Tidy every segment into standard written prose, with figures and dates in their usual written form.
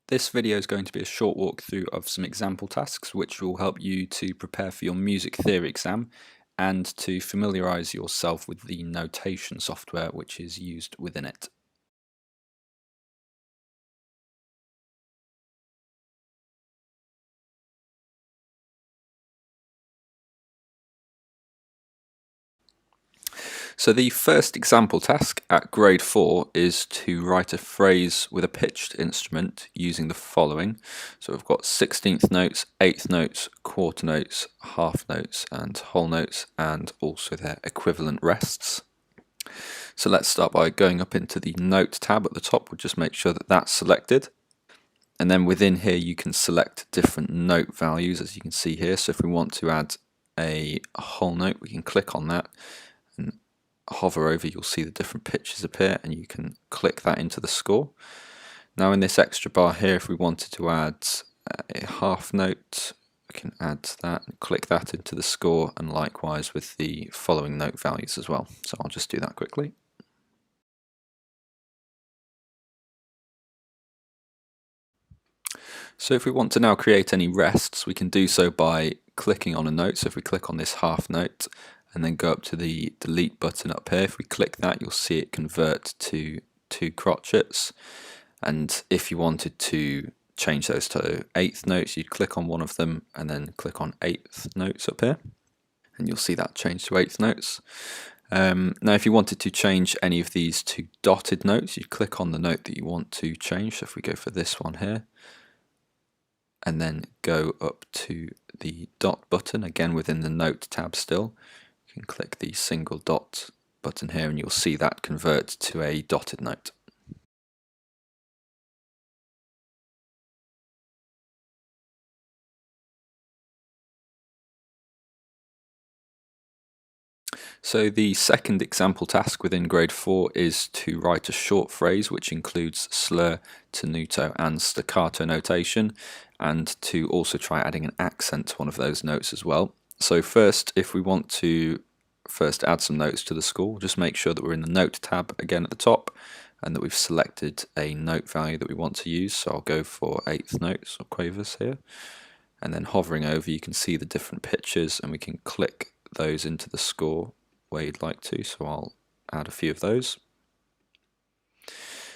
This video is going to be a short walkthrough of some example tasks which will help you to prepare for your music theory exam and to familiarise yourself with the notation software which is used within it. So the first example task at grade 4 is to write a phrase with a pitched instrument using the following. So we've got 16th notes, 8th notes, quarter notes, half notes and whole notes, and also their equivalent rests. So let's start by going up into the note tab at the top. We'll just make sure that that's selected. And then within here you can select different note values, as you can see here. So if we want to add a whole note, we can click on that and hover over, you'll see the different pitches appear, and you can click that into the score. Now in this extra bar here, if we wanted to add a half note, we can add that and click that into the score, and likewise with the following note values as well. So I'll just do that quickly. So if we want to now create any rests, we can do so by clicking on a note. So if we click on this half note and then go up to the delete button up here, if we click that, you'll see it convert to 2 crotchets. And if you wanted to change those to 8th notes, you'd click on one of them and then click on 8th notes up here, and you'll see that change to 8th notes. Now if you wanted to change any of these to dotted notes, you'd click on the note that you want to change. So if we go for this one here, and then go up to the dot button, again within the note tab still, you can click the single dot button here and you'll see that convert to a dotted note. So the second example task within grade 4 is to write a short phrase which includes SLUR, TENUTO and staccato notation, and to also try adding an accent to one of those notes as well. So first, if we want to first add some notes to the score, we'll just make sure that we're in the note tab again at the top and that we've selected a note value that we want to use. So I'll go for 8th notes or quavers here, and then hovering over you can see the different pitches and we can click those into the score where you'd like to, so I'll add a few of those.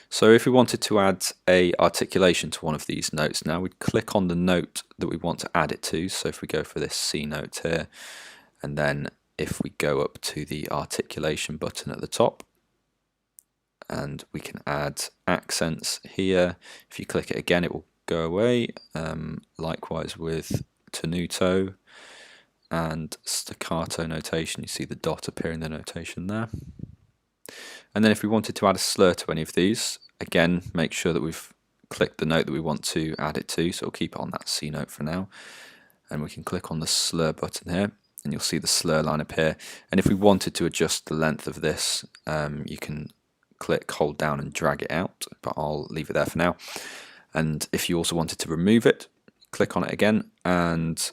So if we wanted to add a articulation to one of these notes now, we'd click on the note that we want to add it to. So if we go for this C note here, and then if we go up to the articulation button at the top, and we can add accents here. If you click it again, it will go away. Likewise with tenuto and staccato notation, you see the dot appear in the notation there. And then if we wanted to add a slur to any of these, again make sure that we've clicked the note that we want to add it to, so we'll keep it on that C note for now, and we can click on the slur button here and you'll see the slur line appear. And if we wanted to adjust the length of this, you can click, hold down and drag it out, but I'll leave it there for now. And if you also wanted to remove it, click on it again and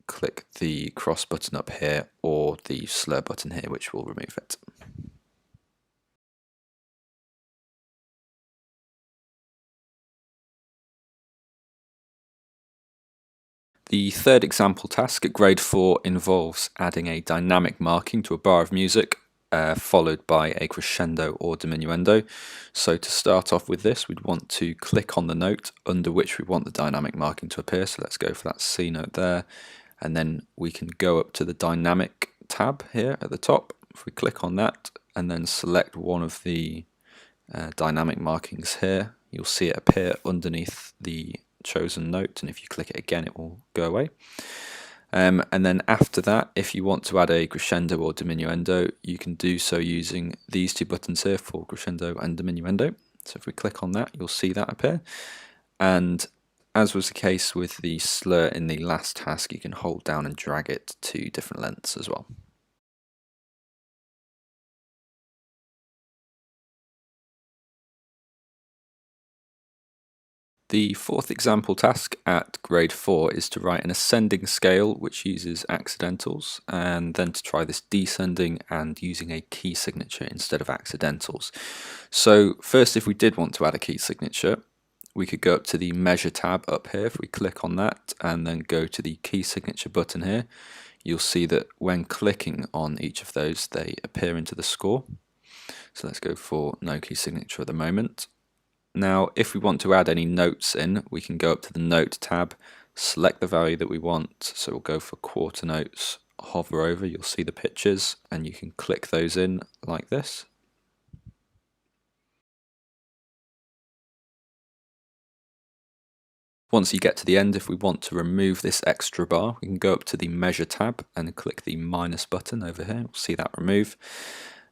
click the cross button up here or the slur button here, which will remove it. The third example task at grade 4 involves adding a dynamic marking to a bar of music, followed by a crescendo or diminuendo. So to start off with this, we'd want to click on the note under which we want the dynamic marking to appear. So let's go for that C note there, and then we can go up to the dynamic tab here at the top. If we click on that and then select one of the dynamic markings here, you'll see it appear underneath the chosen note, and if you click it again it will go away. And then after that, if you want to add a crescendo or diminuendo, you can do so using these 2 buttons here for crescendo and diminuendo. So if we click on that, you'll see that appear. And as was the case with the slur in the last task, you can hold down and drag it to different lengths as well. The fourth example task at grade 4 is to write an ascending scale which uses accidentals, and then to try this descending and using a key signature instead of accidentals. So first, if we did want to add a key signature, we could go up to the measure tab up here. If we click on that and then go to the key signature button here, you'll see that when clicking on each of those, they appear into the score. So let's go for no key signature at the moment. Now, if we want to add any notes in, we can go up to the note tab, select the value that we want. So we'll go for quarter notes, hover over, you'll see the pictures, and you can click those in like this. Once you get to the end, if we want to remove this extra bar, we can go up to the measure tab and click the minus button over here. We'll see that remove.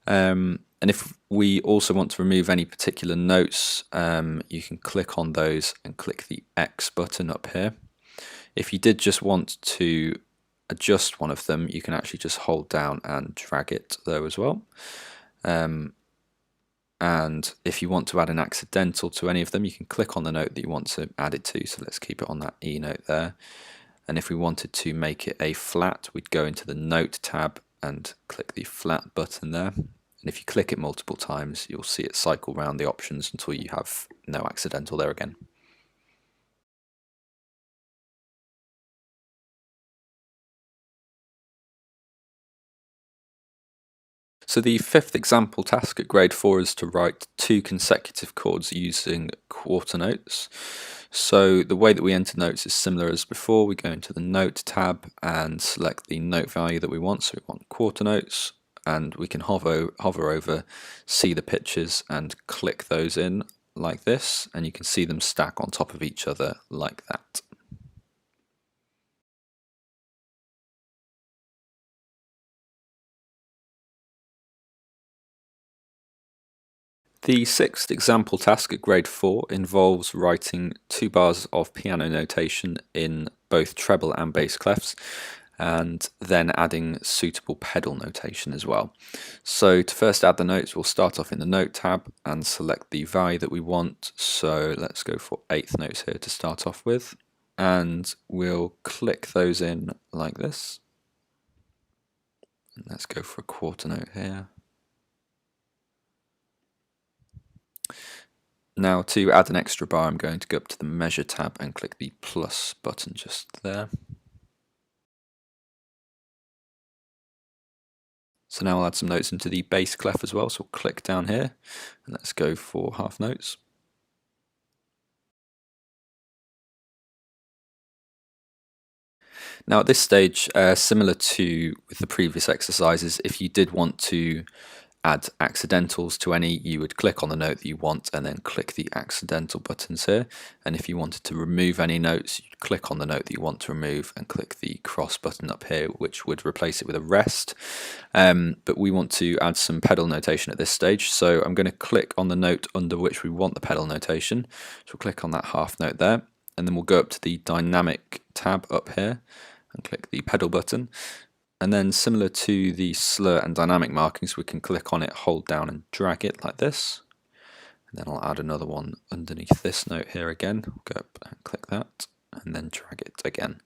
And if we also want to remove any particular notes, you can click on those and click the X button up here. If you did just want to adjust one of them, you can actually just hold down and drag it there as well. And if you want to add an accidental to any of them, you can click on the note that you want to add it to. So let's keep it on that E note there. And if we wanted to make it a flat, we'd go into the note tab and click the flat button there. And if you click it multiple times, you'll see it cycle around the options until you have no accidental there again. So the fifth example task at grade 4 is to write 2 consecutive chords using quarter notes. So the way that we enter notes is similar as before. We go into the note tab and select the note value that we want. So we want quarter notes, and we can hover over, see the pictures and click those in like this, and you can see them stack on top of each other like that. The sixth example task at grade 4 involves writing 2 bars of piano notation in both treble and bass clefs, and then adding suitable pedal notation as well. So to first add the notes, we'll start off in the note tab and select the value that we want. So let's go for 8th notes here to start off with, and we'll click those in like this. And let's go for a quarter note here. Now to add an extra bar, I'm going to go up to the measure tab and click the plus button just there. So now I'll add some notes into the bass clef as well, so we'll click down here and let's go for half notes. Now at this stage, similar to with the previous exercises, if you did want to add accidentals to any, you would click on the note that you want and then click the accidental buttons here. And if you wanted to remove any notes, you'd click on the note that you want to remove and click the cross button up here, which would replace it with a rest. But we want to add some pedal notation at this stage, so I'm going to click on the note under which we want the pedal notation. So we'll click on that half note there, and then we'll go up to the dynamic tab up here and click the pedal button. And then similar to the SLUR and dynamic markings, we can click on it, hold down and drag it like this. And then I'll add another one underneath this note here again. We'll go up and click that and then drag it again.